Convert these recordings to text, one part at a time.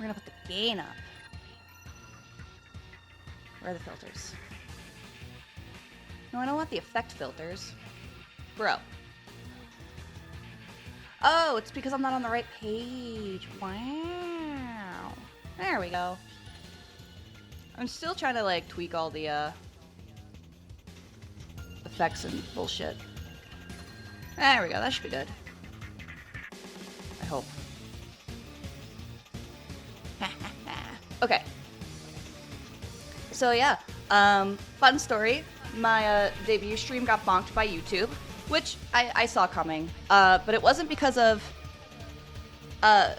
We're gonna put the gain up. Where are the filters? No, I don't want the effect filters. Bro. Oh, it's because I'm not on the right page. Wow. There we go. I'm still trying to, like, tweak all the, effects and bullshit. There we go. That should be good. I hope. Okay. So, yeah. Fun story. My, debut stream got bonked by YouTube, which I saw coming. But it wasn't because of, the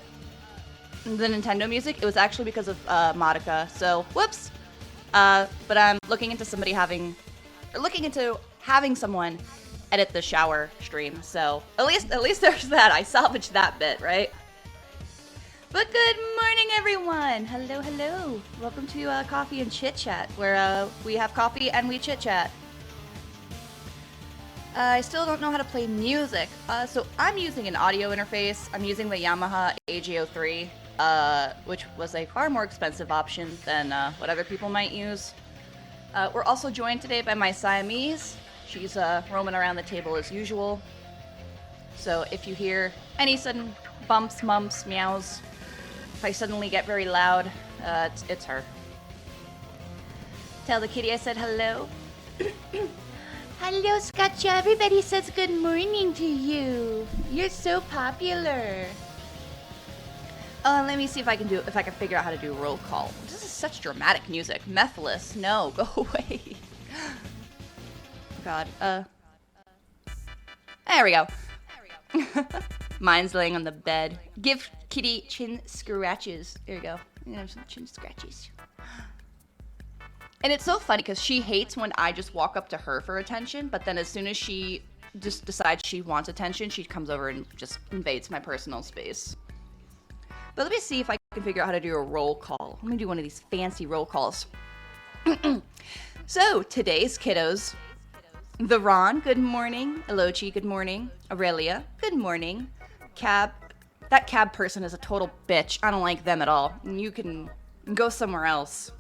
Nintendo music. It was actually because of, Modica. So, whoops. But I'm looking into having someone edit the shower stream. So at least there's that. I salvaged that bit, right? But good morning, everyone. Hello. Welcome to Coffee and Chit-Chat, where we have coffee and we chit-chat. I still don't know how to play music, so I'm using an audio interface. I'm using the Yamaha AG03. Which was a far more expensive option than what other people might use. We're also joined today by my Siamese. She's roaming around the table as usual. So if you hear any sudden bumps, mumps, meows, if I suddenly get very loud, it's her. Tell the kitty I said hello. Hello, Scotcha. Everybody says good morning to you. You're so popular. Let me see if I can figure out how to do roll call. This is such dramatic music. Methless, no, go away. God, there we go. Mine's laying on the bed. Give kitty chin scratches. There you go. Some chin scratches. And it's so funny because she hates when I just walk up to her for attention, but then as soon as she just decides she wants attention, she comes over and just invades my personal space. But let me see if I can figure out how to do a roll call. Let me do one of these fancy roll calls. So, today's kiddos. The Ron, good morning. Elochi, good morning. Aurelia, good morning. Cab, that cab person is a total bitch. I don't like them at all. You can go somewhere else.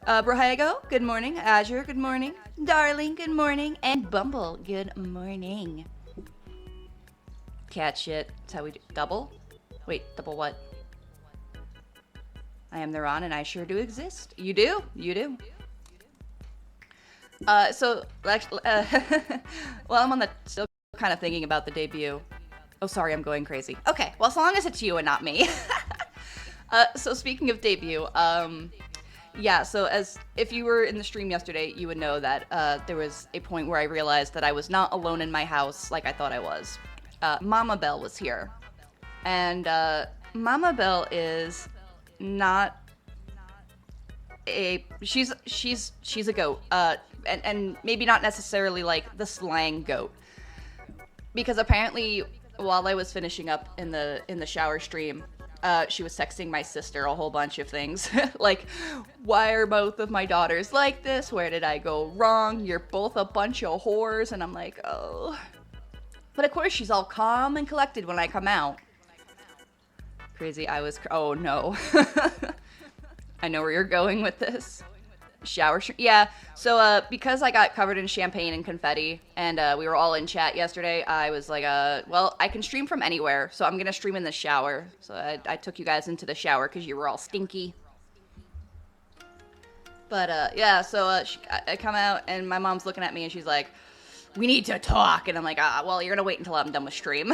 Brahago, good morning. Azure, good morning. Darling, good morning. And Bumble, good morning. Cat shit. That's how we do. Double? Wait, double what? I am the Ron and I sure do exist. You do? You do. So, actually, well, I'm on the, still kind of thinking about the debut. Oh, sorry, I'm going crazy. Okay, well, as long as it's you and not me. So speaking of debut, yeah, so if you were in the stream yesterday, you would know that there was a point where I realized that I was not alone in my house like I thought I was. Mama Belle was here. And Mama Belle is not she's a goat. And maybe not necessarily like the slang goat. Because apparently while I was finishing up in the shower stream, she was texting my sister a whole bunch of things. Like, why are both of my daughters like this? Where did I go wrong? You're both a bunch of whores. And I'm like, oh. But of course she's all calm and collected when I come out. Crazy, oh no. I know where you're going with this. Yeah, so because I got covered in champagne and confetti, and we were all in chat yesterday, I was like, well, I can stream from anywhere, so I'm gonna stream in the shower. So I took you guys into the shower because you were all stinky. But yeah, so I come out, and my mom's looking at me, and she's like, we need to talk, and I'm like, well, you're gonna wait until I'm done with stream.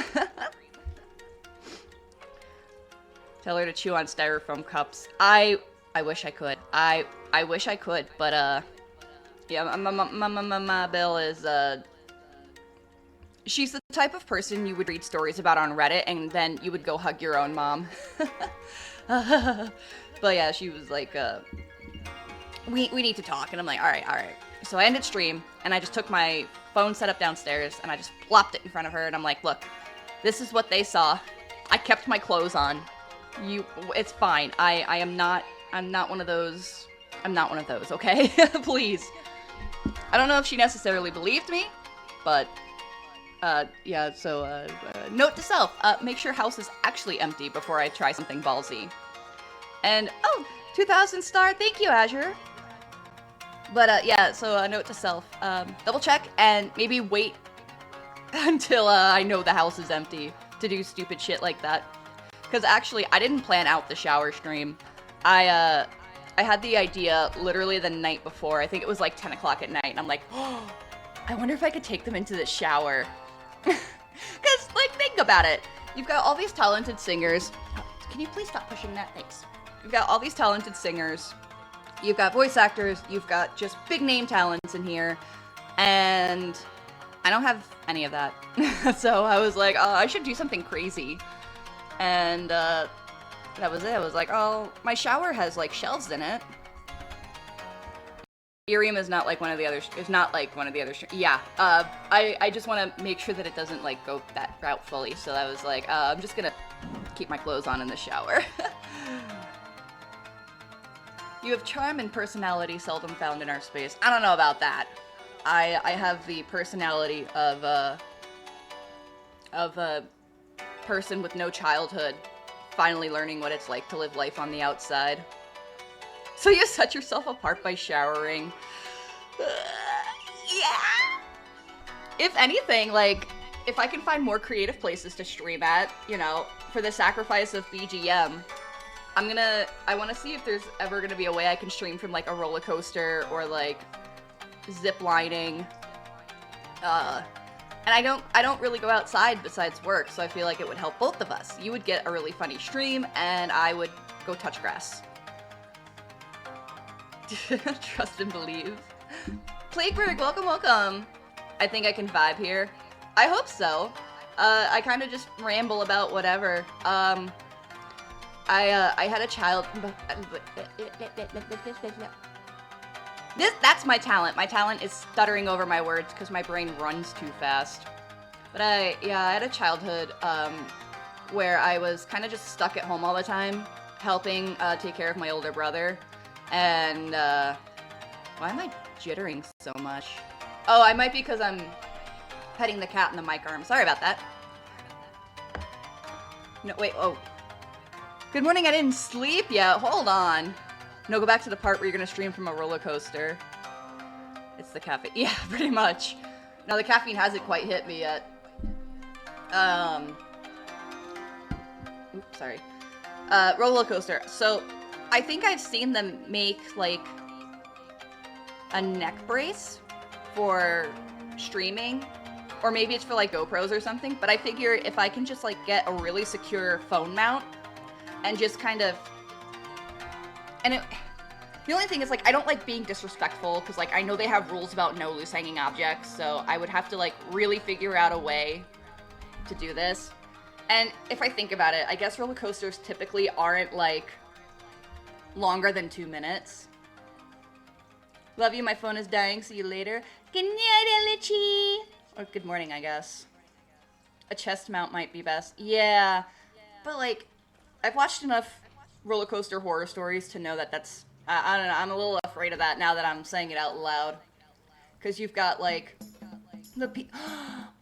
Tell her to chew on styrofoam cups. I wish I could. I wish I could, but yeah, my Bill is she's the type of person you would read stories about on Reddit and then you would go hug your own mom. But yeah, she was like, we need to talk, and I'm like, all right. So I ended stream and I just took my phone set up downstairs and I just plopped it in front of her and I'm like, look, this is what they saw. I kept my clothes on. It's fine. I'm not one of those. I'm not one of those, okay? Please. I don't know if she necessarily believed me, but, yeah, so, Note to self, make sure house is actually empty before I try something ballsy. And, oh, 2000 star, thank you, Azure. But, yeah, so a note to self, double check and maybe wait until, I know the house is empty to do stupid shit like that. Because actually, I didn't plan out the shower stream. I had the idea literally the night before. I think it was like 10 o'clock at night, and I'm like, oh, I wonder if I could take them into the shower. Because, like, think about it. You've got all these talented singers. Oh, can you please stop pushing that? Thanks. You've got all these talented singers. You've got voice actors. You've got just big name talents in here. And I don't have any of that. So I was like, oh, I should do something crazy. And that was it. I was like, oh, my shower has, like, shelves in it. Irium is not like one of the others. It's not like one of the others. Yeah. I just want to make sure that it doesn't like go that route fully. So I was like, I'm just gonna keep my clothes on in the shower. You have charm and personality seldom found in our space. I don't know about that. I have the personality of a person with no childhood, finally learning what it's like to live life on the outside. So you set yourself apart by showering. Yeah! If anything, like, if I can find more creative places to stream at, you know, for the sacrifice of BGM, I want to see if there's ever gonna be a way I can stream from, like, a roller coaster or, like, zip lining. And I don't really go outside besides work, so I feel like it would help both of us. You would get a really funny stream, and I would go touch grass. Trust and believe. Plagueberg, welcome, welcome. I think I can vibe here. I hope so. I kind of just ramble about whatever. I had a child. That's my talent. My talent is stuttering over my words because my brain runs too fast. But I had a childhood where I was kind of just stuck at home all the time, helping take care of my older brother. And, why am I jittering so much? Oh, I might be because I'm petting the cat in the mic arm. Sorry about that. No, wait, oh. Good morning, I didn't sleep yet. Hold on. No, go back to the part where you're going to stream from a roller coaster. It's the caffeine. Yeah, pretty much. Now, the caffeine hasn't quite hit me yet. Oops, sorry. Roller coaster. So, I think I've seen them make, like, a neck brace for streaming. Or maybe it's for, like, GoPros or something. But I figure if I can just, like, get a really secure phone mount and just kind of... And the only thing is, like, I don't like being disrespectful because, like, I know they have rules about no loose hanging objects. So I would have to, like, really figure out a way to do this. And if I think about it, I guess roller coasters typically aren't, like... longer than 2 minutes. Love you, my phone is dying, see you later. Good night, Ilichi! Or good morning, I guess. A chest mount might be best. Yeah, but like, I've watched enough roller coaster horror stories to know that that's, I don't know, I'm a little afraid of that now that I'm saying it out loud. Because you've got like,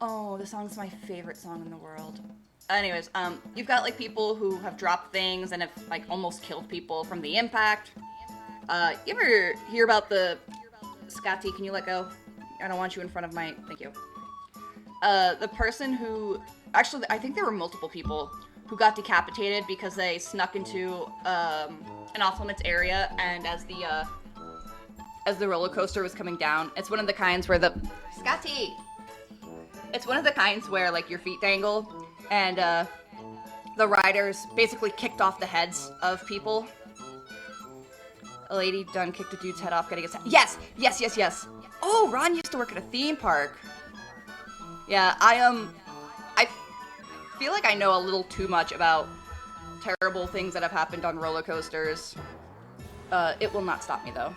oh, the song's my favorite song in the world. Anyways, you've got, like, people who have dropped things and have, like, almost killed people from the impact. You ever hear about the... Scotty, can you let go? I don't want you in front of my... Thank you. The person who... Actually, I think there were multiple people who got decapitated because they snuck into, an off-limits area, and as the roller coaster was coming down, it's one of the kinds where the... Scotty! It's one of the kinds where, like, your feet dangle, and, the riders basically kicked off the heads of people. A lady done kicked a dude's head off getting his head. Yes! Yes, yes, yes! Oh, Ron used to work at a theme park. Yeah, I feel like I know a little too much about terrible things that have happened on roller coasters. It will not stop me, though.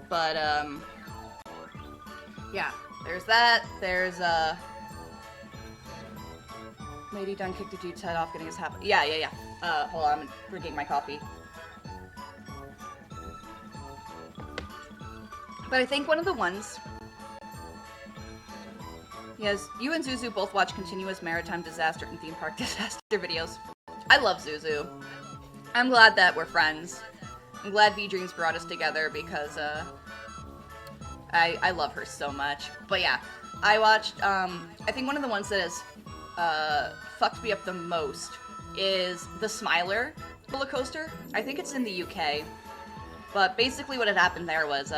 But, yeah, there's that. There's, lady done kicked a dude's head off getting his hat. Yeah. Hold on, I'm drinking my coffee. But I think one of the ones Yes, you and Zuzu both watch continuous maritime disaster and theme park disaster videos. I love Zuzu. I'm glad that we're friends. I'm glad V-Dreams brought us together because I love her so much. But yeah, I watched, I think one of the ones that has fucked me up the most is the Smiler roller coaster. I think it's in the UK. But basically what had happened there was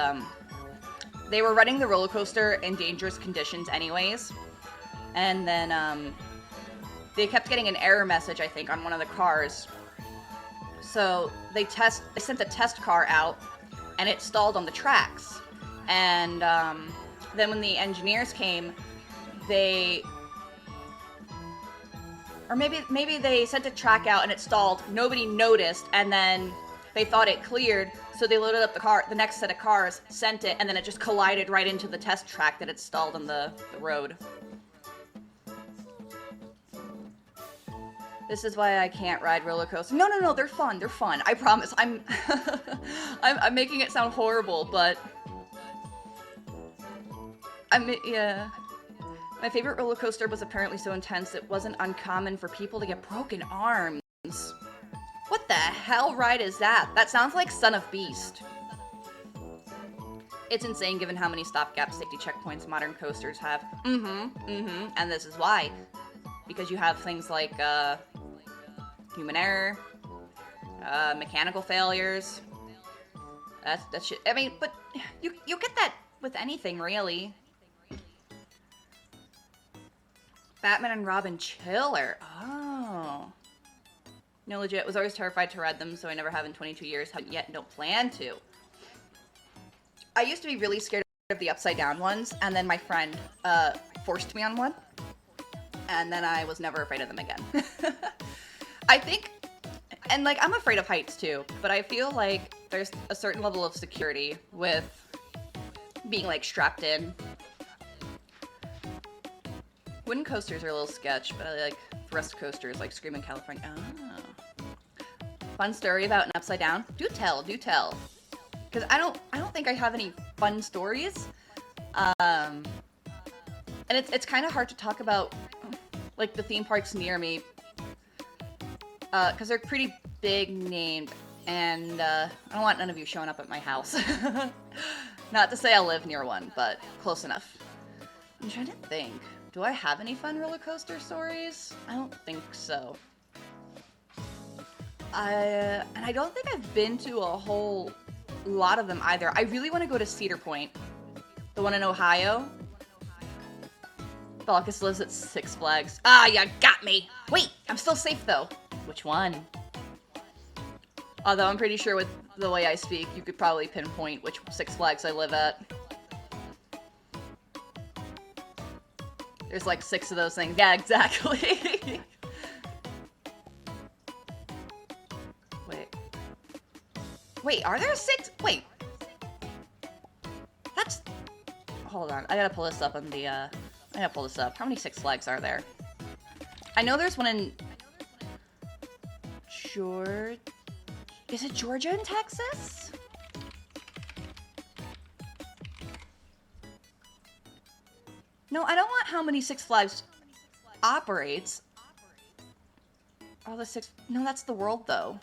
they were running the roller coaster in dangerous conditions anyways. And then they kept getting an error message, I think, on one of the cars. So they sent a test car out and it stalled on the tracks. And then when the engineers came, or maybe they sent a track out and it stalled. Nobody noticed, and then they thought it cleared, so they loaded up the next set of cars, sent it, and then it just collided right into the test track that had stalled on the road. This is why I can't ride roller coasters. No, they're fun. They're fun. I promise. I'm making it sound horrible, but yeah. My favorite roller coaster was apparently so intense it wasn't uncommon for people to get broken arms. What the hell ride is that? That sounds like Son of Beast. It's insane given how many stopgap safety checkpoints modern coasters have. And this is why. Because you have things like human error, mechanical failures. That's shit. I mean, but you get that with anything, really. Batman and Robin Chiller. Oh. No, legit. Was always terrified to ride them, so I never have in 22 years. Haven't yet, don't plan to. I used to be really scared of the upside down ones, and then my friend forced me on one. And then I was never afraid of them again. I think, and like, I'm afraid of heights too, but I feel like there's a certain level of security with being like strapped in. Wooden coasters are a little sketch, but I like thrust coasters like Screamin' California. Oh. Fun story about an upside down? Do tell. Because I don't think I have any fun stories. And it's kind of hard to talk about like the theme parks near me. Because they're pretty big named, and I don't want none of you showing up at my house. Not to say I live near one, but close enough. I'm trying to think. Do I have any fun roller coaster stories? I don't think so. And I don't think I've been to a whole lot of them either. I really want to go to Cedar Point, the one in Ohio. Balkus lives at Six Flags. Ah, you got me. Wait, I'm still safe though. Which one? Although I'm pretty sure with the way I speak, you could probably pinpoint which Six Flags I live at. There's like 6 of those things. Yeah, exactly. Wait, are there 6? Wait. That's... Hold on. I gotta pull this up on the, I gotta pull this up. How many Six Flags are there? I know there's one in... Georgia... Is it Georgia and Texas? No, I don't want how many Six Flags operates. Oh, the 6... No, that's the world, though.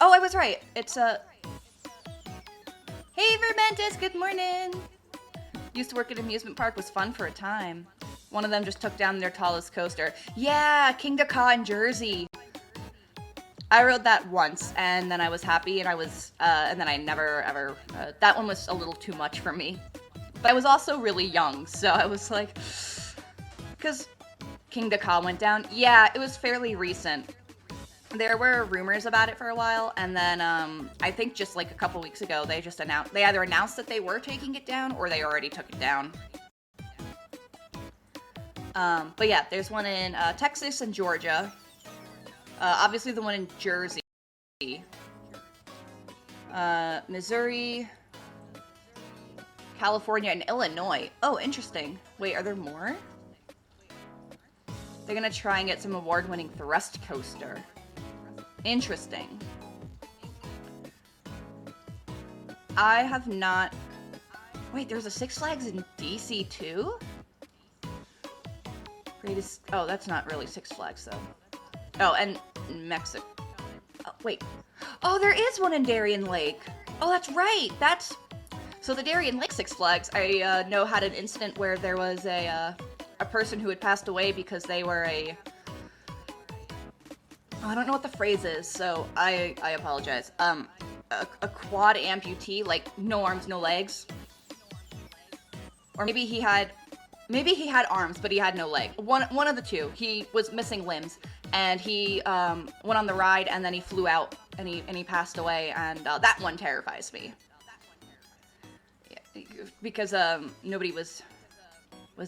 Oh, I was right. It's a... Hey, Vermentis, good morning! Used to work at an amusement park, was fun for a time. One of them just took down their tallest coaster. Yeah, King Dakar in Jersey. I rode that once, and then I was happy, and and then I never, ever... that one was a little too much for me. But I was also really young, so I was like... Because King Dakar went down. Yeah, it was fairly recent. There were rumors about it for a while, and then I think just like a couple weeks ago, they either announced that they were taking it down, or they already took it down. But yeah, there's one in Texas and Georgia. Obviously the one in Jersey. Missouri, California, and Illinois. Oh, interesting. Wait, are there more? They're gonna try and get some award-winning thrust coaster. Interesting. I have not... Wait, there's a Six Flags in DC2? Greatest. Oh, that's not really Six Flags, though. Oh, and Mexico. Oh, wait. Oh, there is one in Darien Lake. Oh, that's right. That's. So the Darien Lake Six Flags, I know had an incident where there was a person who had passed away because they were a. Oh, I don't know what the phrase is, so I apologize. A quad amputee, like no arms, no legs. Or maybe he had arms, but he had no leg. One of the two. He was missing limbs, and he went on the ride, and then he flew out, and he passed away, and that one terrifies me. Yeah, because nobody was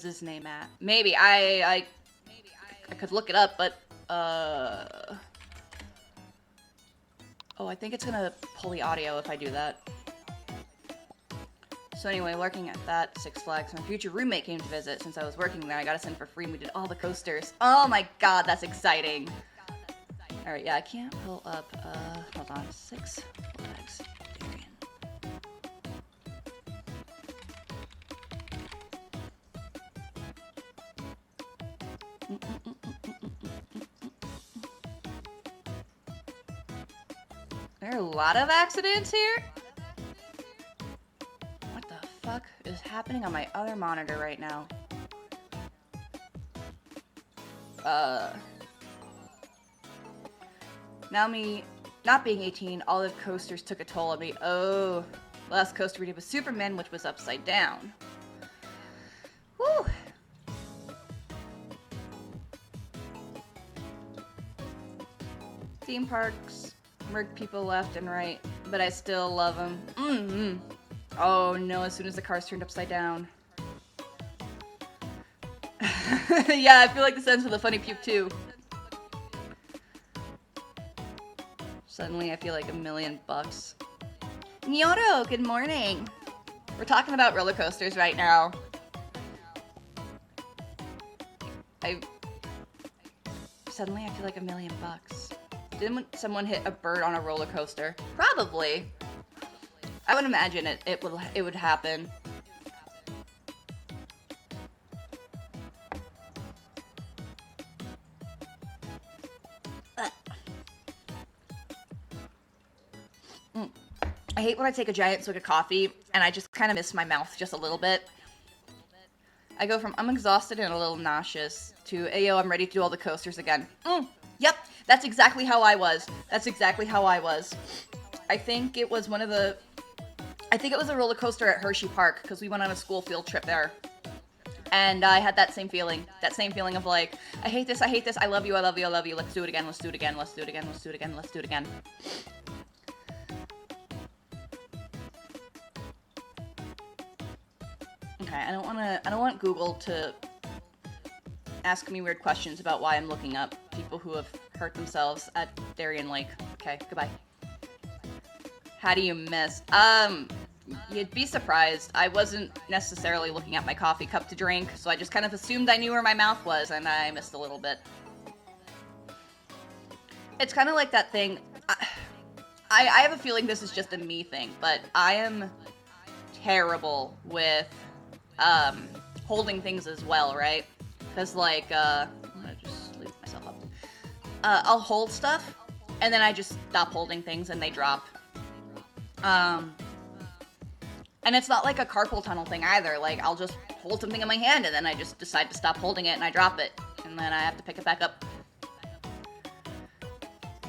his name at? Maybe I could look it up, but oh, I think it's gonna pull the audio if I do that. So anyway, working at that Six Flags, my future roommate came to visit. Since I was working there, I got us in for free and we did all the coasters. Oh my god, that's exciting. Alright, yeah, I can't pull up, hold on, Six Flags Darien. There are a lot of accidents here? What the fuck is happening on my other monitor right now? Now me not being 18, all the coasters took a toll on me. Oh, last coaster we did was Superman, which was upside down. Woo! Theme parks murk people left and right, but I still love them. Oh no, as soon as the car's turned upside down. Yeah, I feel like this ends with a funny puke too. Suddenly I feel like $1,000,000. Nyoro, good morning. We're talking about roller coasters right now. Suddenly I feel like $1,000,000. Didn't someone hit a bird on a roller coaster? Probably. I would imagine it would happen. I hate when I take a giant swig of coffee and I just kind of miss my mouth just a little bit. I go from I'm exhausted and a little nauseous to ayo, I'm ready to do all the coasters again. Yep, that's exactly how I was. That's exactly how I was. I think it was a roller coaster at Hershey Park because we went on a school field trip there. And I had that same feeling of like, I hate this, I love you, let's do it again, let's do it again, let's do it again, let's do it again, let's do it again. Okay, I don't want Google to ask me weird questions about why I'm looking up people who have hurt themselves at Darien Lake. Okay, goodbye. How do you miss? You'd be surprised. I wasn't necessarily looking at my coffee cup to drink, so I just kind of assumed I knew where my mouth was, and I missed a little bit. It's kind of like that thing. I have a feeling this is just a me thing, but I am terrible with holding things as well, right? Because, like, I'm gonna just leave myself up. I'll hold stuff, and then I just stop holding things, and they drop. And it's not like a carpal tunnel thing either. Like, I'll just hold something in my hand, and then I just decide to stop holding it, and I drop it. And then I have to pick it back up.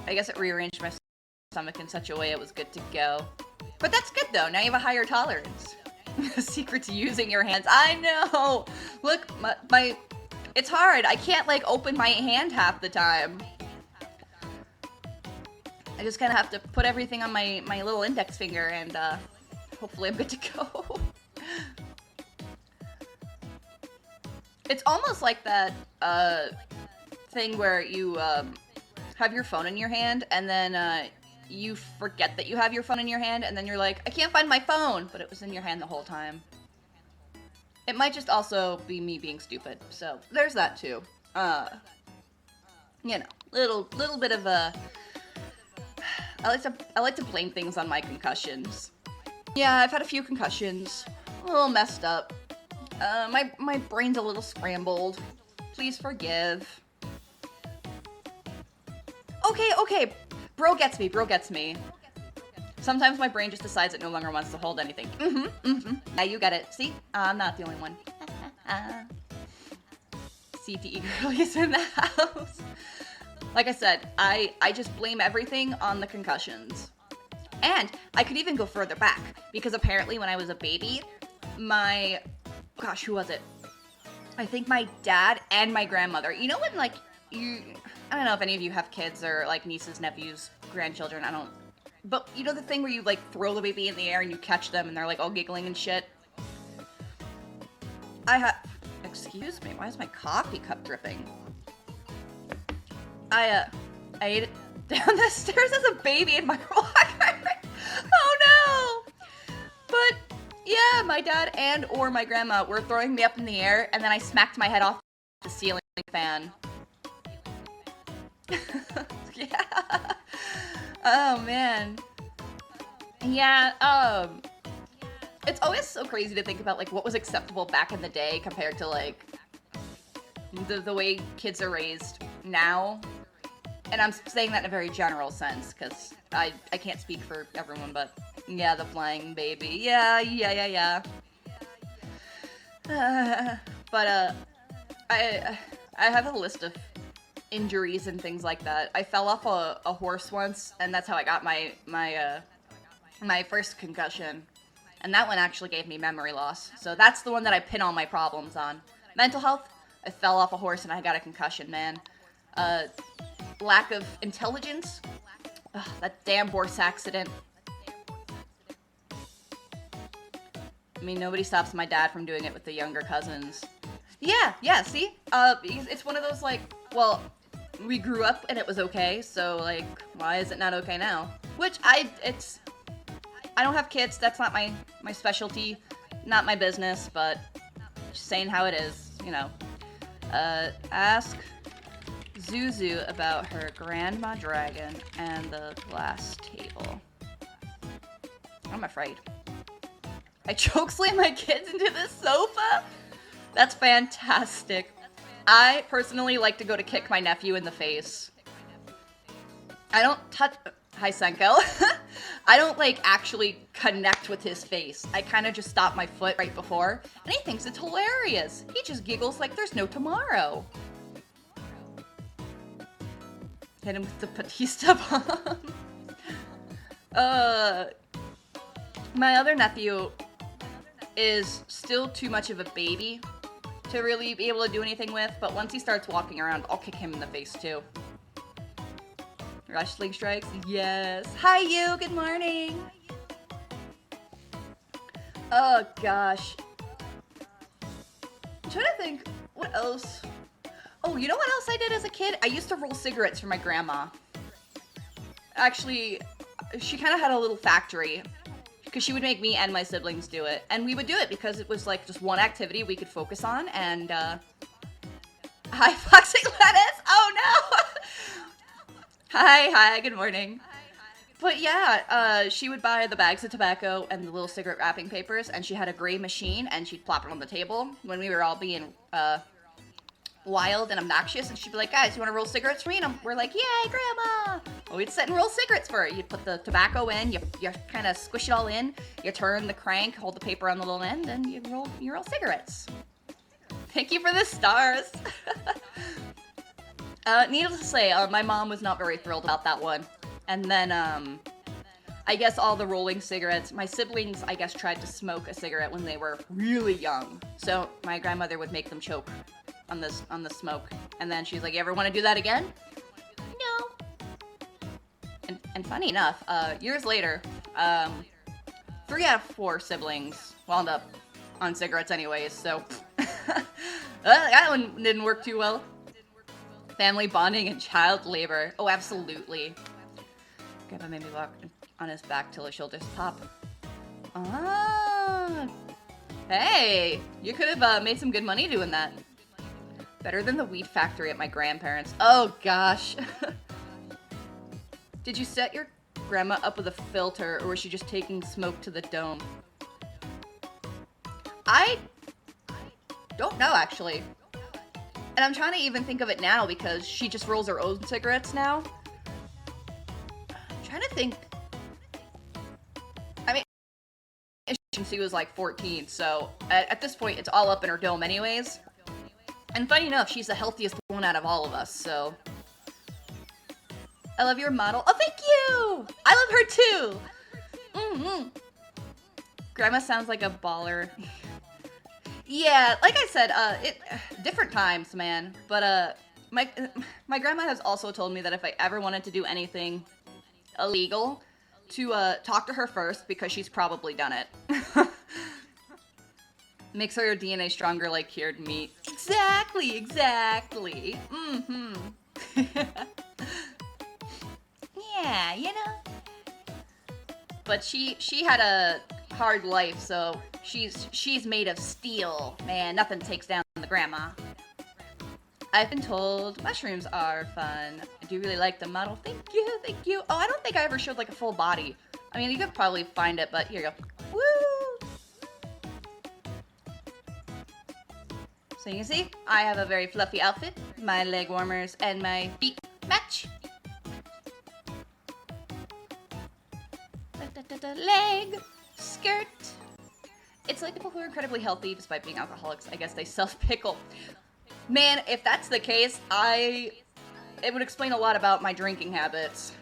I guess it rearranged my stomach in such a way it was good to go. But that's good, though. Now you have a higher tolerance. The secret to using your hands. I know! Look, my it's hard. I can't, like, open my hand half the time. I just kind of have to put everything on my little index finger, and hopefully I'm good to go. It's almost like that thing where you have your phone in your hand, and then you forget that you have your phone in your hand, and then you're like, I can't find my phone, but it was in your hand the whole time. It might just also be me being stupid, so there's that too. You know, little bit of a. I like to blame things on my concussions. Yeah, I've had a few concussions, a little messed up. My brain's a little scrambled. Please forgive. Okay. Bro gets me. Sometimes my brain just decides it no longer wants to hold anything. Yeah, you get it. See? I'm not the only one. CTE girlies in the house. Like I said, I just blame everything on the concussions. And I could even go further back, because apparently when I was a baby, who was it? I think my dad and my grandmother. You know when, like, I don't know if any of you have kids or, like, nieces, nephews, grandchildren, but you know the thing where you, like, throw the baby in the air and you catch them and they're, like, all giggling and shit? Excuse me, why is my coffee cup dripping? I ate it down the stairs as a baby in my walker. Oh no! But yeah, my dad and or my grandma were throwing me up in the air, and then I smacked my head off the ceiling fan. Yeah. Oh man. Yeah, it's always so crazy to think about, like, what was acceptable back in the day compared to, like, the way kids are raised now. And I'm saying that in a very general sense, because I can't speak for everyone, but yeah, the flying baby. Yeah. But I have a list of injuries and things like that. I fell off a horse once, and that's how I got my first concussion. And that one actually gave me memory loss. So that's the one that I pin all my problems on. Mental health, I fell off a horse and I got a concussion, man. Lack of intelligence, that damn horse accident. I mean, nobody stops my dad from doing it with the younger cousins. Yeah, see? It's one of those, like, well, we grew up and it was okay, so, like, why is it not okay now? Which, I don't have kids, that's not my specialty, not my business, but just saying how it is, you know. Ask Zuzu about her grandma dragon and the glass table. I'm afraid. I chokeslam my kids into the sofa? That's fantastic. I personally like to go to kick my nephew in the face. I don't touch... Hi, Senko. I don't, like, actually connect with his face. I kind of just stop my foot right before, and he thinks it's hilarious. He just giggles like there's no tomorrow. Hit him with the Batista bomb. My other nephew is still too much of a baby to really be able to do anything with, but once he starts walking around, I'll kick him in the face too. Wrestling strikes? Yes. Hi, you. Good morning. Oh, gosh. I'm trying to think. What else? Oh, you know what else I did as a kid? I used to roll cigarettes for my grandma. Actually, she kind of had a little factory, because she would make me and my siblings do it. And we would do it because it was, like, just one activity we could focus on, and, Hi, Foxy Lettuce! Oh, no! Hi, good morning. But yeah, she would buy the bags of tobacco and the little cigarette wrapping papers, and she had a gray machine, and she'd plop it on the table when we were all being wild and obnoxious, and she'd be like, guys, you want to roll cigarettes for me? And we're like, yay, Grandma! Well, we'd sit and roll cigarettes for her. You'd put the tobacco in, you kind of squish it all in, you turn the crank, hold the paper on the little end, and you roll cigarettes. Thank you for the stars. Needless to say, my mom was not very thrilled about that one. And then, I guess all the rolling cigarettes, my siblings, I guess, tried to smoke a cigarette when they were really young. So my grandmother would make them choke on the smoke. And then she's like, you ever want to do that again? No. And funny enough, years later, 3 out of 4 siblings wound up on cigarettes anyways, so that one didn't work too well. Family bonding and child labor. Oh, absolutely. Grandpa made me walk on his back till his shoulders pop. Ah. Hey, you could have made some good money doing that. Better than the weed factory at my grandparents'. Oh, gosh. Did you set your grandma up with a filter, or was she just taking smoke to the dome? don't know, actually. And I'm trying to even think of it now because she just rolls her own cigarettes now. I'm trying to think. I mean, she was like 14, so at this point, it's all up in her dome anyways. And funny enough, she's the healthiest one out of all of us, so. I love your model. Oh, thank you! I love her too! Grandma sounds like a baller. Yeah, like I said, different times, man. But, my grandma has also told me that if I ever wanted to do anything illegal, to, talk to her first, because she's probably done it. Makes her DNA stronger like cured meat. Exactly, exactly. Yeah, you know. But she had a hard life, so she's made of steel. Man, nothing takes down the grandma. I've been told mushrooms are fun. I do really like the model. Thank you, thank you. Oh, I don't think I ever showed like a full body. I mean, you could probably find it, but here you go. Woo! So you can see, I have a very fluffy outfit. My leg warmers and my feet match. Leg, skirt. It's like people who are incredibly healthy despite being alcoholics. I guess they self-pickle. Man, if that's the case, it would explain a lot about my drinking habits.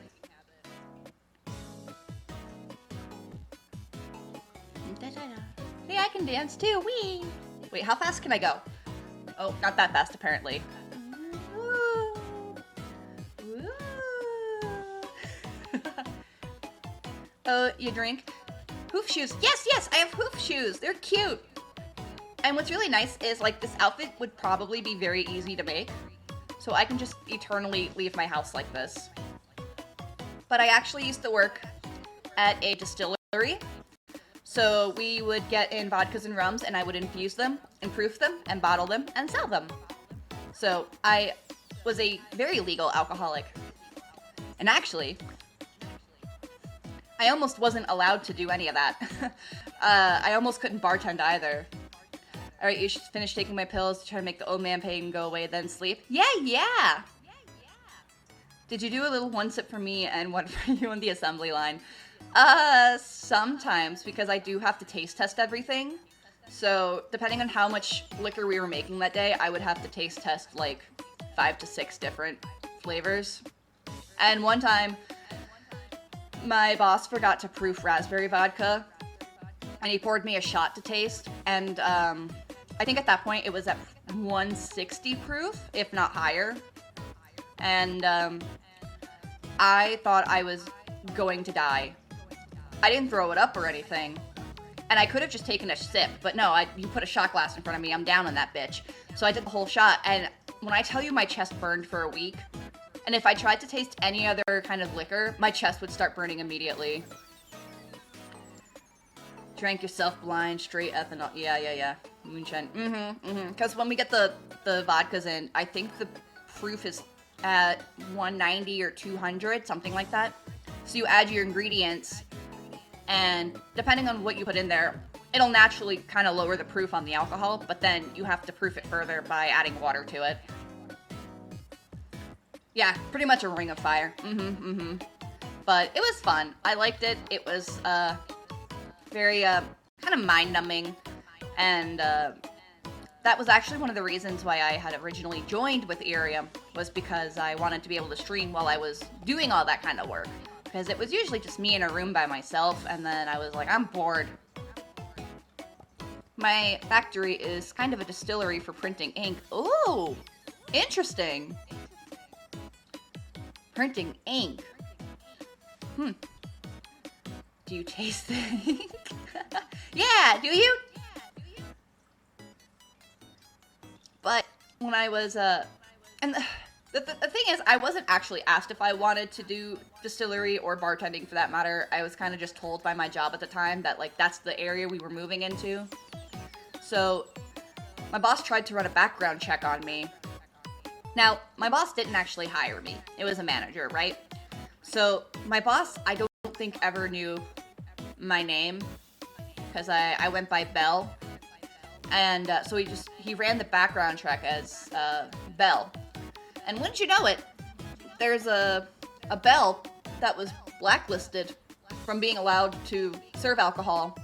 Hey, I can dance too. Wee. Wait, how fast can I go? Oh, not that fast, apparently. Woo. Woo. Oh, you drink? Hoof shoes. Yes, yes, I have hoof shoes. They're cute. And what's really nice is, like, this outfit would probably be very easy to make. So I can just eternally leave my house like this. But I actually used to work at a distillery. So we would get in vodkas and rums, and I would infuse them, and proof them, and bottle them, and sell them. So I was a very legal alcoholic. And actually, I almost wasn't allowed to do any of that. I almost couldn't bartend either. Alright, you should finish taking my pills to try to make the old man pain go away, then sleep. Yeah! Did you do a little one sip for me and one for you on the assembly line? Sometimes, because I do have to taste test everything. So, depending on how much liquor we were making that day, I would have to taste test, like, 5 to 6 different flavors. And one time, my boss forgot to proof raspberry vodka, and he poured me a shot to taste, and, I think at that point it was at 160 proof, if not higher. And, I thought I was going to die. I didn't throw it up or anything. And I could have just taken a sip, but no, you put a shot glass in front of me, I'm down on that bitch. So I did the whole shot, and when I tell you my chest burned for a week, and if I tried to taste any other kind of liquor, my chest would start burning immediately. Drank yourself blind, straight ethanol. Yeah. Moonshine. Because when we get the vodkas in, I think the proof is at 190 or 200, something like that. So you add your ingredients, and depending on what you put in there, it'll naturally kind of lower the proof on the alcohol, but then you have to proof it further by adding water to it. Yeah, pretty much a ring of fire. But it was fun. I liked it. It was, very, kind of mind-numbing, and, that was actually one of the reasons why I had originally joined with Irium, was because I wanted to be able to stream while I was doing all that kind of work. Because it was usually just me in a room by myself, and then I was like, I'm bored. My factory is kind of a distillery for printing ink. Ooh, interesting. Printing ink. Do you taste the ink? Yeah, do you? But when I was, and the thing is, I wasn't actually asked if I wanted to do distillery or bartending for that matter. I was kind of just told by my job at the time that, like, that's the area we were moving into. So, my boss tried to run a background check on me. Now, my boss didn't actually hire me. It was a manager, right? So, my boss, I don't think ever knew my name, because I went by Belle. And so he he ran the background check as Belle. And wouldn't you know it, there's a Belle that was blacklisted from being allowed to serve alcohol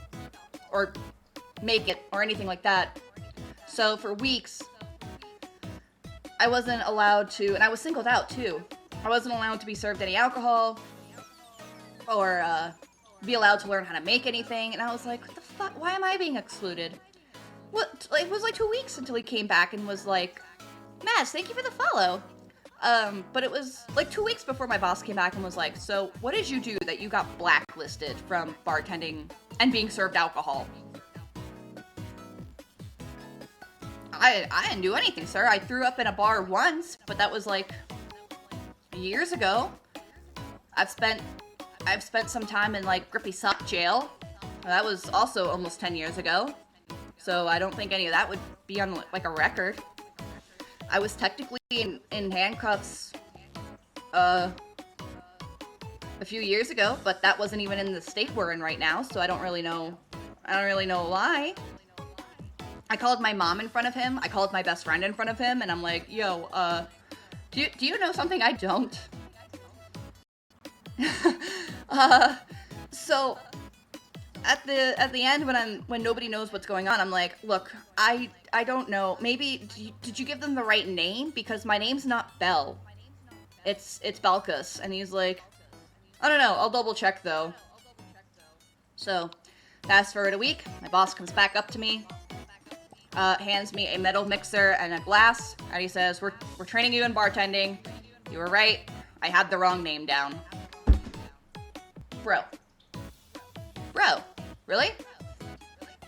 or make it or anything like that. So for weeks, I wasn't allowed to, and I was singled out too. I wasn't allowed to be served any alcohol or be allowed to learn how to make anything. And I was like, what the fuck? Why am I being excluded? What? It was like 2 weeks until he came back and was like, Maz, thank you for the follow. But it was like 2 weeks before my boss came back and was like, so what did you do that you got blacklisted from bartending and being served alcohol? I didn't do anything, sir. I threw up in a bar once, but that was like years ago. I've spent some time in like Grippy Sock jail. That was also almost 10 years ago. So I don't think any of that would be on like a record. I was technically in handcuffs a few years ago, but that wasn't even in the state we're in right now, so I don't really know why. I called my mom in front of him, I called my best friend in front of him, and I'm like, yo, do you know something I don't? So at the end when nobody knows what's going on, I'm like, look, I don't know. Maybe did you give them the right name? Because my name's not Belle. It's Belkus. And he's like, I don't know. I'll double check though. So fast forward a week, my boss comes back up to me, hands me a metal mixer and a glass, and he says, we're training you in bartending. You were right. I had the wrong name down. Bro, really?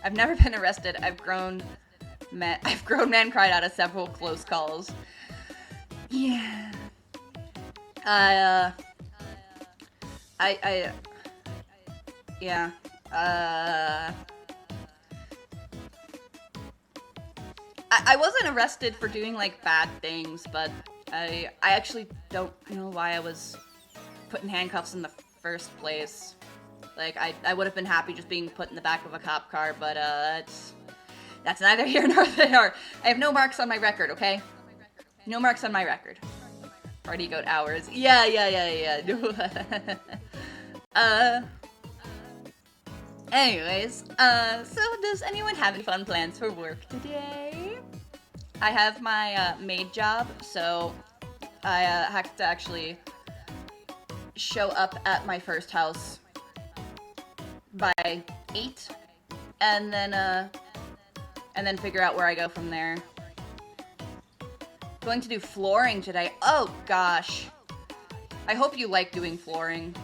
I've never been arrested. I've grown man cried out of several close calls. Yeah. Yeah. I wasn't arrested for doing like bad things, but I actually don't know why I was put in handcuffs in the first place. Like, I would have been happy just being put in the back of a cop car, but, that's neither here nor there. I have no marks on my record, okay? No marks on my record. Party goat hours. Yeah. Anyways, so does anyone have any fun plans for work today? I have my, maid job, so I, have to actually show up at my first house by 8, and then figure out where I go from there. Going to do flooring today. Oh gosh, I hope you like doing flooring,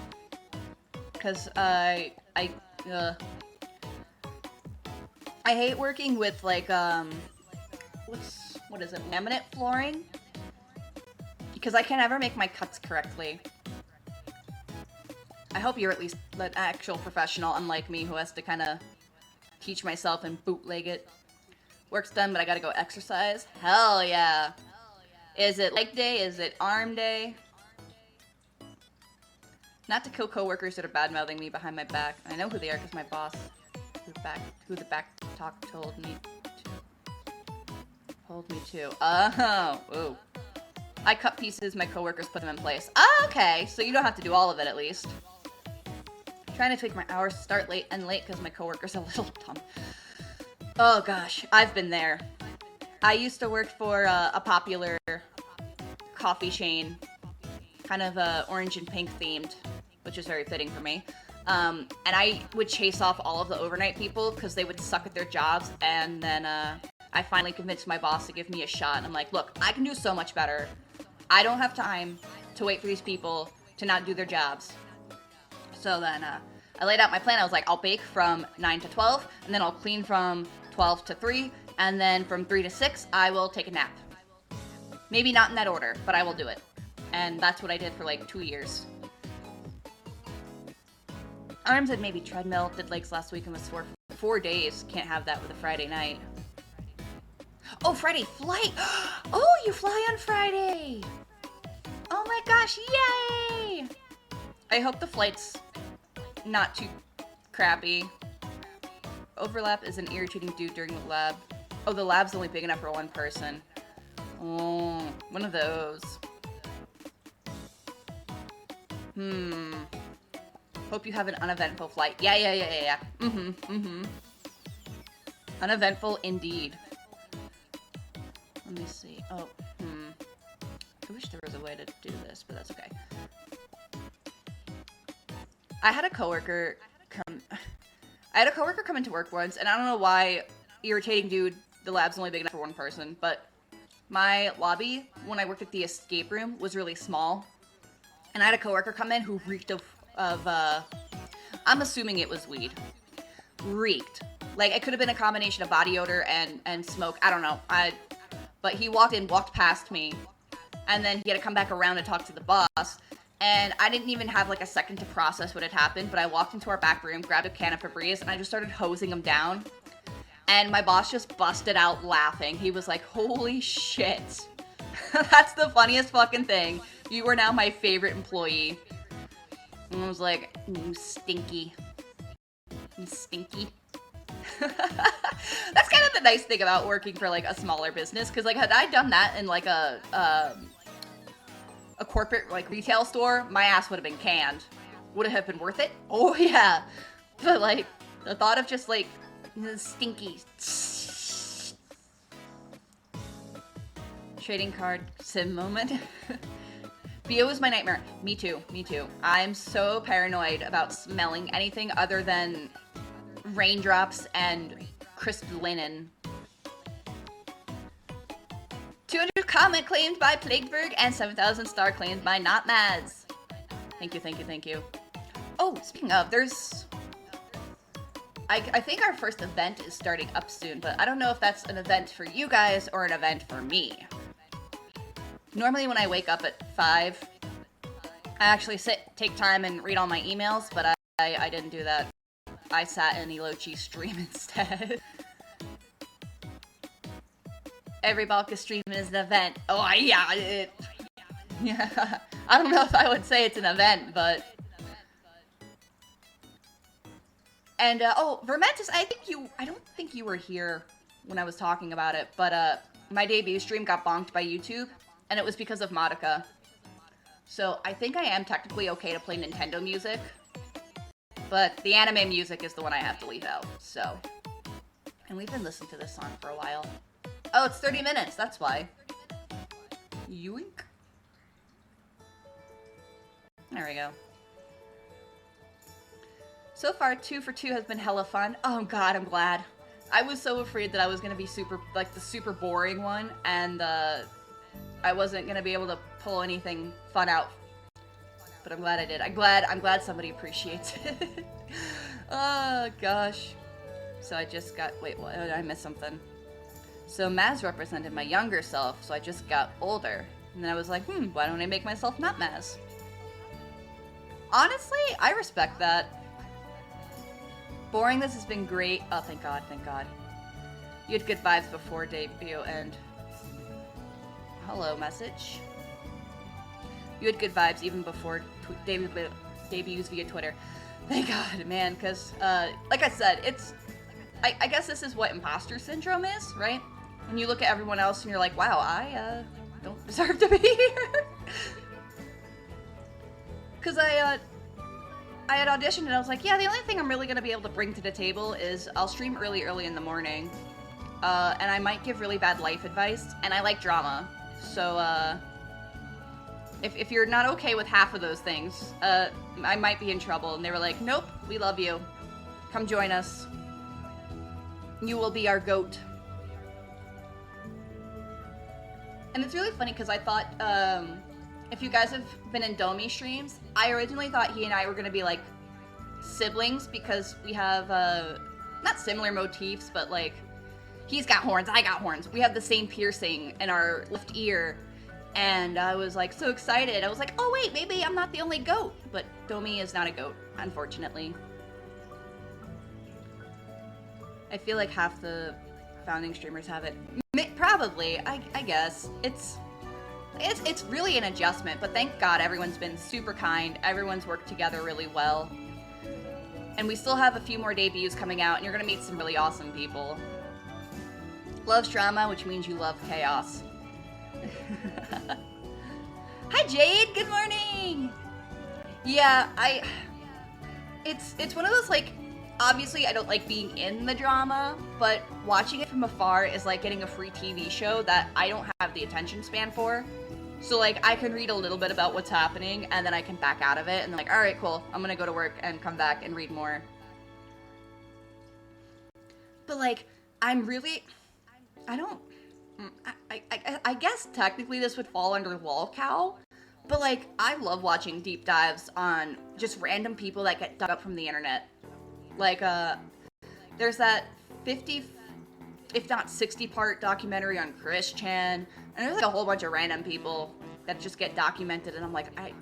cause I hate working with like what is it, laminate flooring, because I can never make my cuts correctly. I hope you're at least an actual professional, unlike me, who has to kind of teach myself and bootleg it. Work's done, but I gotta go exercise. Hell yeah. Is it leg day? Is it arm day? Not to kill coworkers that are bad-mouthing me behind my back. I know who they are because my boss, who the back talk told me to. Oh, ooh. I cut pieces, my coworkers put them in place. Oh, okay, so you don't have to do all of it at least. Trying to tweak my hours to start late because my coworker's a little dumb. Oh gosh, I've been there. I used to work for a popular coffee chain, kind of orange and pink themed, which is very fitting for me. And I would chase off all of the overnight people because they would suck at their jobs, and then I finally convinced my boss to give me a shot. I'm like, look, I can do so much better. I don't have time to wait for these people to not do their jobs. So then I laid out my plan. I was like, I'll bake from 9 to 12, and then I'll clean from 12 to 3, and then from 3 to 6, I will take a nap. Maybe not in that order, but I will do it. And that's what I did for like 2 years. Arms and maybe treadmill. Did legs last week and was sore for 4 days. Can't have that with a Friday night. Oh, Friday flight! Oh, you fly on Friday! Oh my gosh, yay! I hope the flight's not too crappy. Overlap is an irritating dude during the lab. Oh, the lab's only big enough for one person. Oh, one of those. Hope you have an uneventful flight. Yeah. Uneventful indeed. Let me see. Oh, I wish there was a way to do this, but that's okay. I had a coworker come into work once, and I don't know why, irritating dude, the lab's only big enough for one person, but my lobby, when I worked at the escape room, was really small. And I had a coworker come in who reeked of I'm assuming it was weed. Reeked. Like, it could have been a combination of body odor and smoke. I don't know. But he walked past me, and then he had to come back around and talk to the boss. And I didn't even have like a second to process what had happened, but I walked into our back room, grabbed a can of Febreze, and I just started hosing him down. And my boss just busted out laughing. He was like, holy shit. That's the funniest fucking thing. You are now my favorite employee. And I was like, you stinky. You stinky. That's kind of the nice thing about working for like a smaller business, because like had I done that in like a corporate like retail store, my ass would have been canned. Would it have been worth it? Oh yeah. But like the thought of just like stinky trading card sim moment. BO is my nightmare. Me too. I'm so paranoid about smelling anything other than raindrops and crisp linen. 200 comment claimed by Plagueberg and 7,000 star claimed by Not Mads. Thank you. Oh, speaking of, there's... I think our first event is starting up soon, but I don't know if that's an event for you guys or an event for me. Normally when I wake up at 5, I actually take time and read all my emails, but I didn't do that. I sat in Elochi stream instead. Every Balka stream is an event. Oh, yeah. Yeah. I don't know if I would say it's an event, but... And, oh, Vermentis, I don't think you were here when I was talking about it, but, my debut stream got bonked by YouTube, and it was because of Modica. So, I think I am technically okay to play Nintendo music, but the anime music is the one I have to leave out, so... And we've been listening to this song for a while. Oh, it's 30 minutes, that's why. Yoink. There we go. So far, 2 for 2 has been hella fun. Oh god, I'm glad. I was so afraid that I was gonna be the super boring one, and I wasn't gonna be able to pull anything fun out. But I'm glad I did. I'm glad somebody appreciates it. Oh gosh. So I just got, wait, what? I missed something. So Maz represented my younger self, so I just got older. And then I was like, why don't I make myself not Maz? Honestly, I respect that. Boring, this has been great. Oh, thank god. You had good vibes before debut and... Hello, message. You had good vibes even before debuts via Twitter. Thank god, man, because, like I said, it's... I guess this is what imposter syndrome is, right? When you look at everyone else and you're like, wow, I, don't deserve to be here. Because I had auditioned and I was like, yeah, the only thing I'm really going to be able to bring to the table is I'll stream early in the morning. And I might give really bad life advice, and I like drama. So, if you're not okay with half of those things, I might be in trouble. And they were like, nope, we love you. Come join us. You will be our GOAT. And it's really funny because I thought, if you guys have been in Domi streams, I originally thought he and I were going to be, like, siblings because we have, not similar motifs, but, like, he's got horns, I got horns. We have the same piercing in our left ear, and I was, like, so excited. I was like, oh, wait, maybe I'm not the only goat. But Domi is not a goat, unfortunately. I feel like half the founding streamers have it. Probably, I guess. It's really an adjustment, but thank God everyone's been super kind. Everyone's worked together really well. And we still have a few more debuts coming out, and you're gonna meet some really awesome people. Loves drama, which means you love chaos. Hi Jade, good morning! Yeah, it's one of those, like, obviously I don't like being in the drama, but watching it from afar is like getting a free TV show that I don't have the attention span for. So, like, I can read a little bit about what's happening, and then I can back out of it, and then, like, alright, cool, I'm gonna go to work and come back and read more. But, like, I'm really... I don't... I guess technically this would fall under lolcow, but, like, I love watching deep dives on just random people that get dug up from the internet. Like, there's that 50, if not 60-part documentary on Chris Chan, and there's, like, a whole bunch of random people that just get documented, and I'm like, I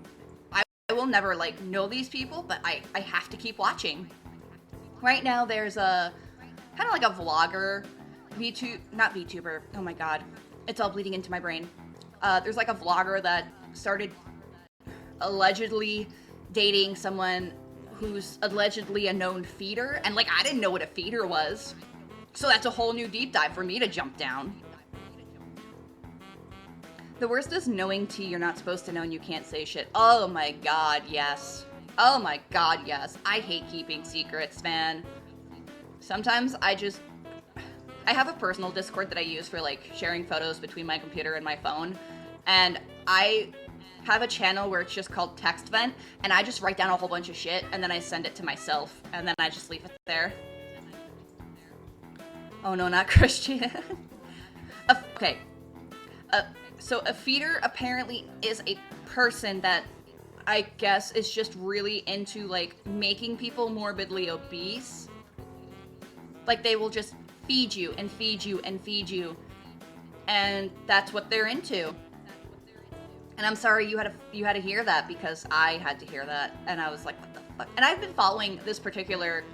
will never, like, know these people, but I have to keep watching. Right now, there's a, kind of like a vlogger, not VTuber, oh my god, it's all bleeding into my brain. There's, like, a vlogger that started allegedly dating someone who's allegedly a known feeder, and, like, I didn't know what a feeder was. So that's a whole new deep dive for me to jump down. The worst is knowing tea you're not supposed to know and you can't say shit. Oh my god, yes. Oh my god, yes. I hate keeping secrets, man. Sometimes I have a personal Discord that I use for, like, sharing photos between my computer and my phone, and I have a channel where it's just called Text Vent, and I just write down a whole bunch of shit, and then I send it to myself, and then I just leave it there. Oh no, not Christian. Okay. So a feeder apparently is a person that I guess is just really into, like, making people morbidly obese. Like, they will just feed you and feed you and feed you, and that's what they're into. And I'm sorry you had to hear that, because I had to hear that, and I was like, what the fuck? And I've been following this particular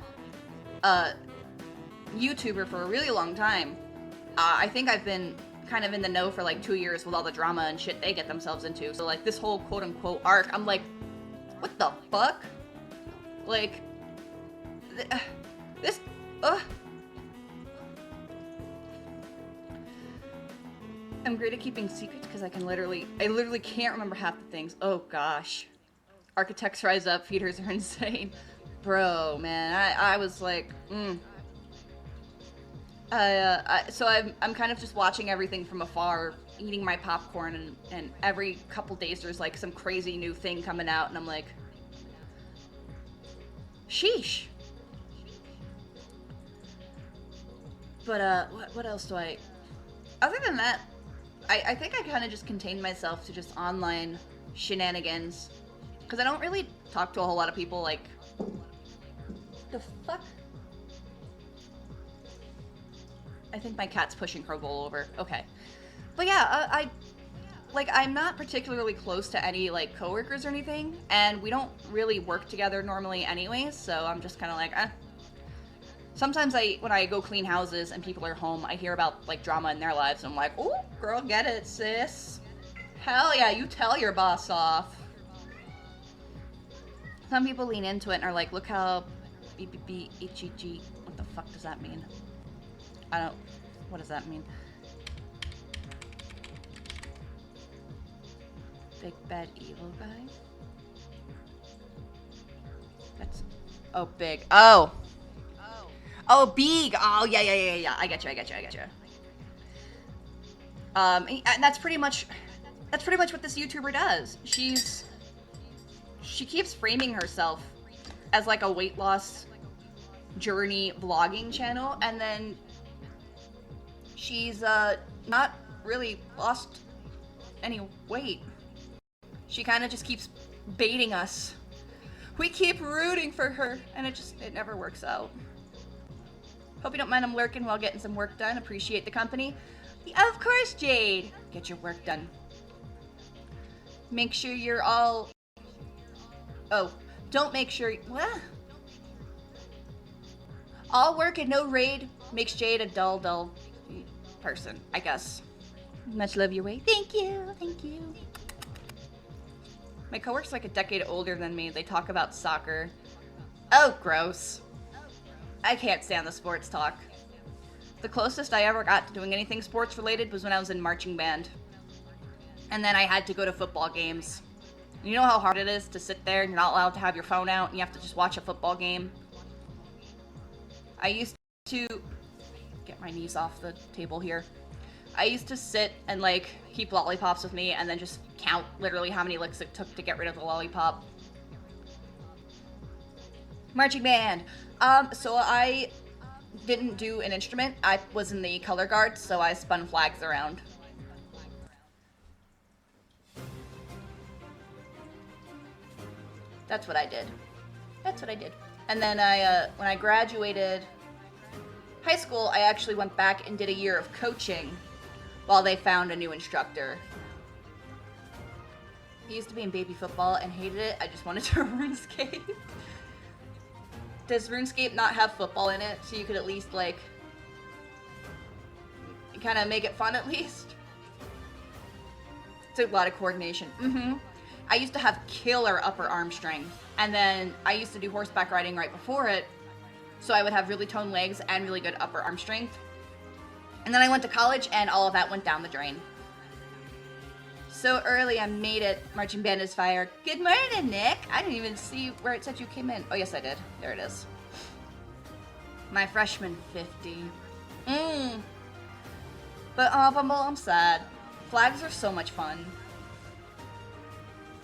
YouTuber for a really long time. I think I've been kind of in the know for like 2 years with all the drama and shit they get themselves into. So, like, this whole quote-unquote arc, I'm like, what the fuck? Like, this, I'm great at keeping secrets because I literally can't remember half the things. Oh gosh. Architects rise up, feeders are insane. Bro, man, I was like, so I'm kind of just watching everything from afar, eating my popcorn, and every couple days there's, like, some crazy new thing coming out, and I'm like, sheesh. But, what else do I... Other than that, I think I kind of just contained myself to just online shenanigans. Because I don't really talk to a whole lot of people, like... The fuck? I think my cat's pushing her bowl over. Okay. But yeah, I'm not particularly close to any, like, coworkers or anything, and we don't really work together normally anyways, so I'm just kind of like, eh. Sometimes when I go clean houses and people are home, I hear about, like, drama in their lives, and I'm like, oh, girl, get it, sis. Hell yeah, you tell your boss off. Some people lean into it and are like, look how BBBHEG. What the fuck does that mean? What does that mean? Big bad evil guy? That's, oh, big. Oh, big. Oh, yeah. I get you. And that's pretty much what this YouTuber does. She keeps framing herself as, like, a weight loss journey vlogging channel, and then she's not really lost any weight. She kind of just keeps baiting us. We keep rooting for her, and it never works out. Hope you don't mind I'm lurking while getting some work done. Appreciate the company. Of course, Jade. Get your work done. Make sure you're all... Oh, don't make sure... What? All work and no raid makes Jade a dull person, I guess. Much love your way. Thank you. My coworker's like a decade older than me. They talk about soccer. Oh, gross. I can't stand the sports talk. The closest I ever got to doing anything sports related was when I was in marching band. And then I had to go to football games. You know how hard it is to sit there and you're not allowed to have your phone out and you have to just watch a football game? I used to get my knees off the table here. I used to sit and like keep lollipops with me and then just count literally how many licks it took to get rid of the lollipop. Marching band. So I didn't do an instrument. I was in the color guard, so I spun flags around. That's what I did. That's what I did. And then when I graduated high school, I actually went back and did a year of coaching while they found a new instructor. I used to be in baby football and hated it. I just wanted to RuneScape. Does RuneScape not have football in it, so you could at least, like, kind of make it fun at least? It's a lot of coordination. I used to have killer upper arm strength, and then I used to do horseback riding right before it, so I would have really toned legs and really good upper arm strength. And then I went to college, and all of that went down the drain. So early, I made it. Marching band is fire. Good morning, Nick. I didn't even see where it said you came in. Oh, yes, I did. There it is. My freshman 50. But, Bumble, I'm sad. Flags are so much fun.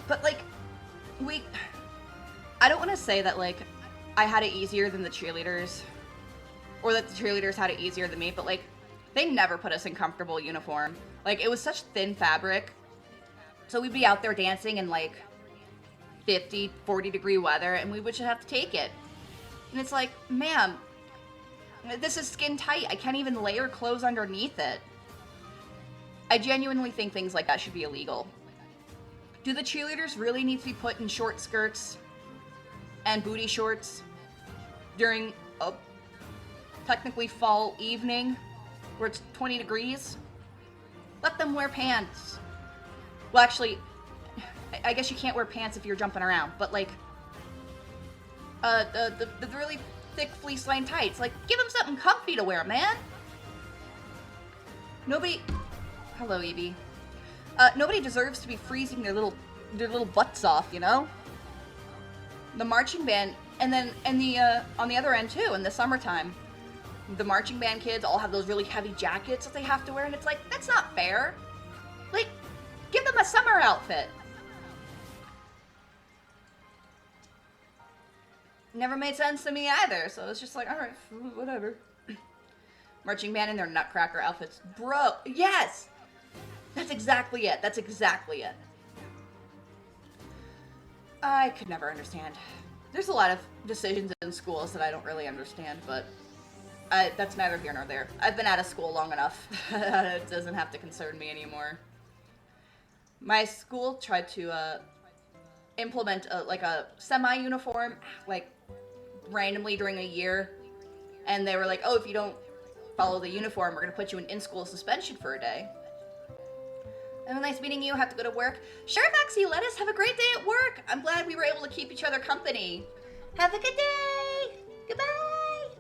But, like, I don't want to say that, like, I had it easier than the cheerleaders. Or that the cheerleaders had it easier than me, but, like, they never put us in comfortable uniform. Like, it was such thin fabric. So we'd be out there dancing in, like, 50, 40 degree weather, and we would just have to take it. And it's like, ma'am, this is skin tight. I can't even layer clothes underneath it. I genuinely think things like that should be illegal. Do the cheerleaders really need to be put in short skirts and booty shorts during a technically fall evening where it's 20 degrees? Let them wear pants. Well, actually, I guess you can't wear pants if you're jumping around, but like, the really thick fleece line tights, like, give them something comfy to wear, man. Hello, Evie. Nobody deserves to be freezing their little butts off, you know? The marching band, and then, on the other end too, in the summertime, the marching band kids all have those really heavy jackets that they have to wear, and it's like, that's not fair. Like, give them a summer outfit. Never made sense to me either, so it's just like, alright, whatever. Marching band in their nutcracker outfits. Bro, yes! That's exactly it. That's exactly it. I could never understand. There's a lot of decisions in schools that I don't really understand, but that's neither here nor there. I've been out of school long enough. It doesn't have to concern me anymore. My school tried to implement a semi-uniform, like, randomly during a year, and they were like, oh, if you don't follow the uniform, we're going to put you in in-school suspension for a day. And nice meeting you. Have to go to work. Sure, Maxie, let us have a great day at work. I'm glad we were able to keep each other company. Have a good day. Goodbye.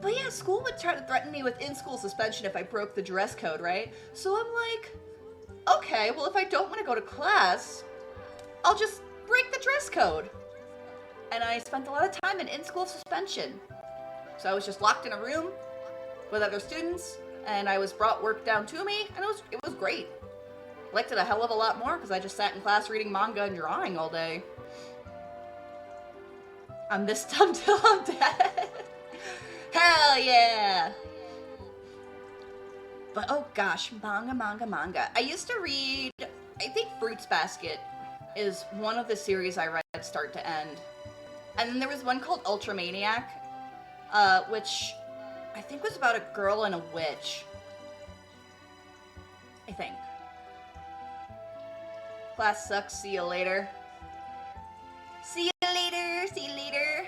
But yeah, school would try to threaten me with in-school suspension if I broke the dress code, right? So I'm like, okay, well, if I don't want to go to class, I'll just break the dress code. And I spent a lot of time in school suspension. So I was just locked in a room with other students, and I was brought work down to me, and it was great. Liked it a hell of a lot more because I just sat in class reading manga and drawing all day. I'm this dumb till I'm dead. Hell yeah! But oh gosh, manga. I used to read, I think Fruits Basket is one of the series I read start to end. And then there was one called Ultramaniac, which I think was about a girl and a witch. I think. Class sucks, see you later. See you later.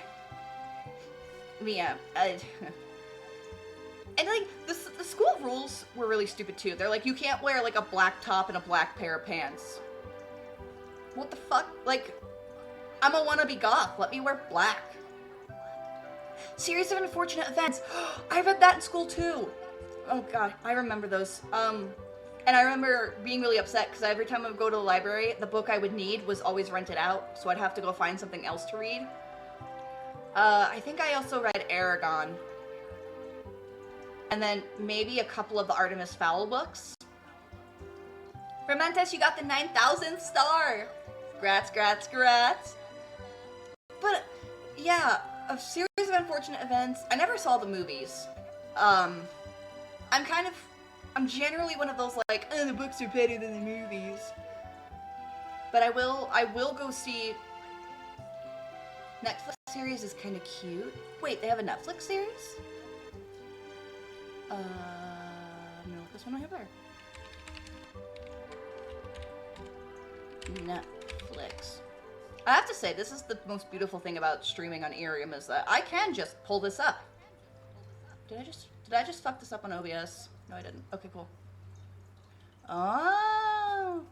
Yeah, and like, the school rules were really stupid too. They're like, you can't wear like a black top and a black pair of pants. What the fuck? Like, I'm a wannabe goth. Let me wear black. Series of Unfortunate Events. I read that in school too. Oh god, I remember those. And I remember being really upset because every time I would go to the library, the book I would need was always rented out, so I'd have to go find something else to read. I think I also read Aragon. And then maybe a couple of the Artemis Fowl books. Fermentus, you got the 9,000th star! Grats, grats, grats. But, yeah, a series of unfortunate events. I never saw the movies. I'm generally one of those like, the books are better than the movies. But I will go see. Netflix series is kind of cute. Wait, they have a Netflix series? No, this one I have there. Netflix. I have to say, this is the most beautiful thing about streaming on Irium is that I can just pull this up. Did I just fuck this up on OBS? No, I didn't. Okay, cool. Oh!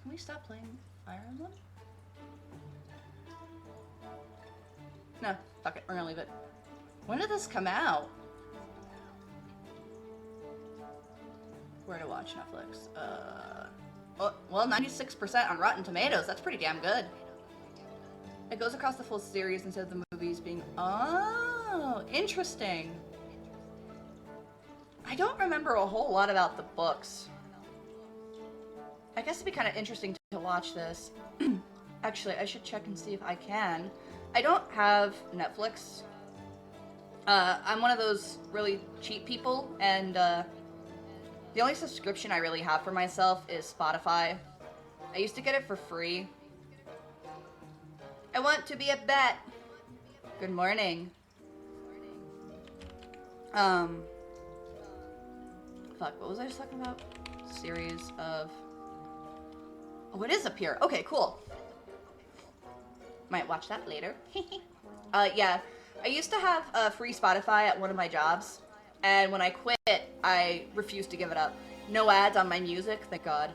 Can we stop playing Fire Emblem? No, fuck it. We're gonna leave it. When did this come out? Where to watch Netflix? Well, 96% on Rotten Tomatoes. That's pretty damn good. It goes across the full series instead of the movies being... Oh, interesting. I don't remember a whole lot about the books. I guess it'd be kind of interesting to watch this. Actually, I should check and see if I can. I don't have Netflix. I'm one of those really cheap people, and the only subscription I really have for myself is Spotify. I used to get it for free. I want to be a bet. Good morning. Fuck, what was I just talking about? Series of... Oh, it is up here. Okay, cool. Might watch that later. Yeah. I used to have free Spotify at one of my jobs, and when I quit, I refused to give it up. No ads on my music, thank God.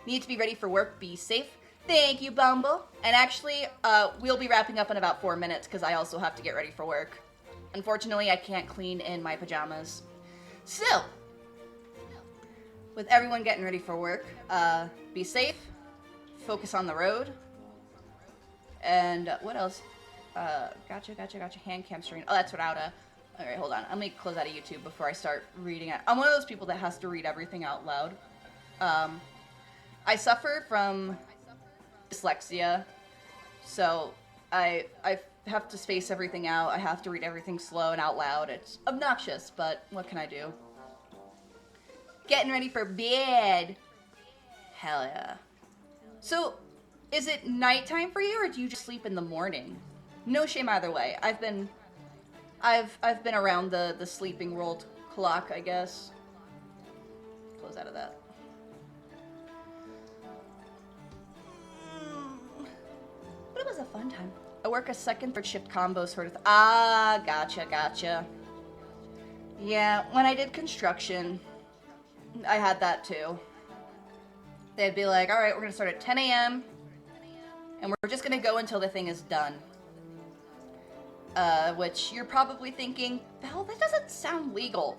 Need to be ready for work, be safe. Thank you, Bumble. And actually, we'll be wrapping up in about 4 minutes, because I also have to get ready for work. Unfortunately, I can't clean in my pajamas. So, with everyone getting ready for work, be safe, focus on the road, and what else? Gotcha. Hand cam stream. Oh, that's without a... Alright, hold on. Let me close out of YouTube before I start reading it. I'm one of those people that has to read everything out loud. I suffer from dyslexia, so I have to space everything out. I have to read everything slow and out loud. It's obnoxious, but what can I do? Getting ready for bed. Hell yeah. So, is it nighttime for you, or do you just sleep in the morning? No shame either way. I've been around the sleeping world clock, I guess. Close out of that. But it was a fun time. I work a second, third shift combo sort of. Gotcha. Yeah, when I did construction, I had that too. They'd be like, all right, we're gonna start at 10 a.m. and we're just gonna go until the thing is done. Which you're probably thinking, Belle, that doesn't sound legal.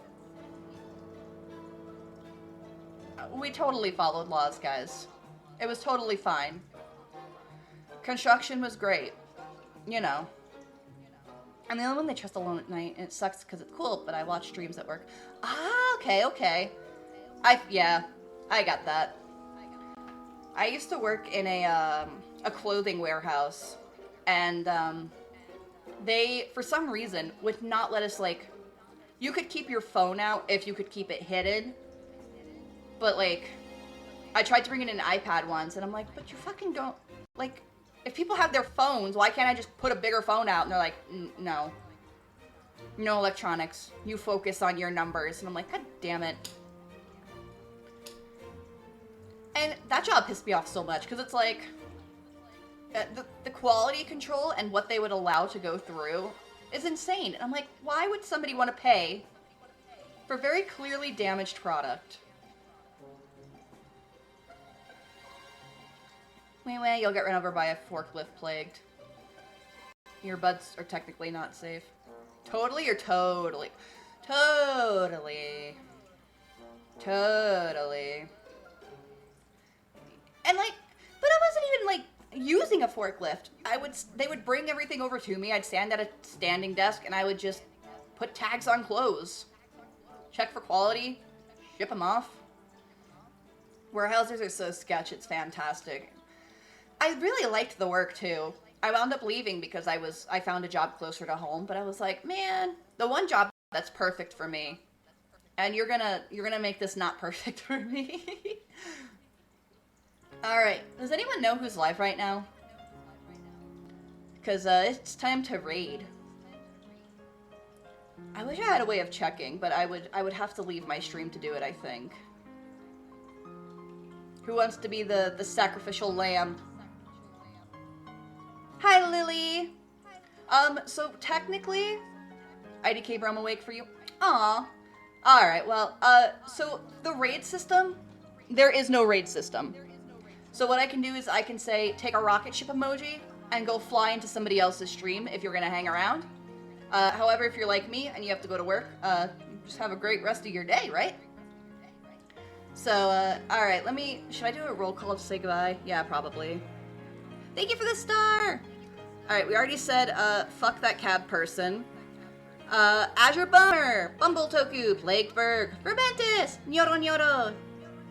We totally followed laws, guys. It was totally fine. Construction was great. You know. I'm the only one they trust alone at night, and it sucks because it's cool, but I watch streams at work. Okay. Yeah, I got that. I used to work in a clothing warehouse, and, they, for some reason, would not let us, like, you could keep your phone out if you could keep it hidden, but, like, I tried to bring in an iPad once, and I'm like, but you fucking don't, like, if people have their phones, why can't I just put a bigger phone out? And they're like, no. No electronics. You focus on your numbers. And I'm like, God damn it. And that job pissed me off so much, because it's like, the quality control and what they would allow to go through is insane. And I'm like, why would somebody want to pay for very clearly damaged product? Wait, you'll get run over by a forklift plagued. Earbuds are technically not safe. Totally or totally? Totally. Totally. And like, but I wasn't even like using a forklift. They would bring everything over to me. I'd stand at a standing desk and I would just put tags on clothes. Check for quality. Ship them off. Warehouses are so sketch, it's fantastic. I really liked the work too. I wound up leaving because I found a job closer to home, but I was like, man, the one job that's perfect for me. And you're gonna make this not perfect for me. Alright, does anyone know who's live right now? Because it's time to raid. I wish I had a way of checking, but I would have to leave my stream to do it, I think. Who wants to be the sacrificial lamb? Hi, Lily! So technically, IDK Bro, I'm awake for you. Aw. Alright, well, so the raid system, there is no raid system. So what I can do is I can say, take a rocket ship emoji and go fly into somebody else's stream if you're gonna hang around. However, if you're like me and you have to go to work, just have a great rest of your day, right? So, alright, should I do a roll call to say goodbye? Yeah, probably. Thank you for the star! Alright, we already said, fuck that cab person. Azure Bummer, Bumbletoku, Plagueberg, Verbentis, Nyoro Nyoro,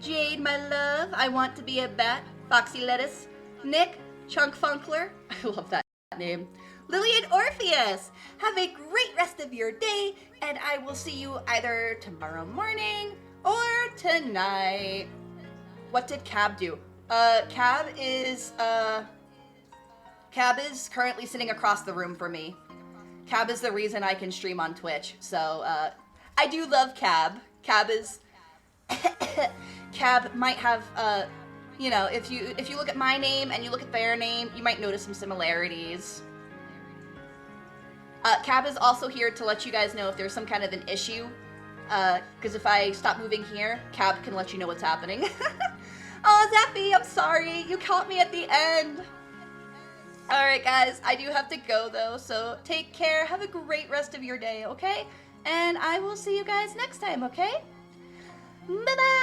Jade, my love, I want to be a bat, Foxy Lettuce, Nick, Chunk Funkler, I love that name, Lillian Orpheus, have a great rest of your day, and I will see you either tomorrow morning or tonight. What did Cab do? Cab is currently sitting across the room from me. Cab is the reason I can stream on Twitch, so, I do love Cab. Cab might have, you know, if you look at my name and you look at their name, you might notice some similarities. Cab is also here to let you guys know if there's some kind of an issue, because if I stop moving here, Cab can let you know what's happening. Oh, Zappy, I'm sorry, you caught me at the end. Alright guys, I do have to go though, so take care, have a great rest of your day, okay? And I will see you guys next time, okay? Bye-bye!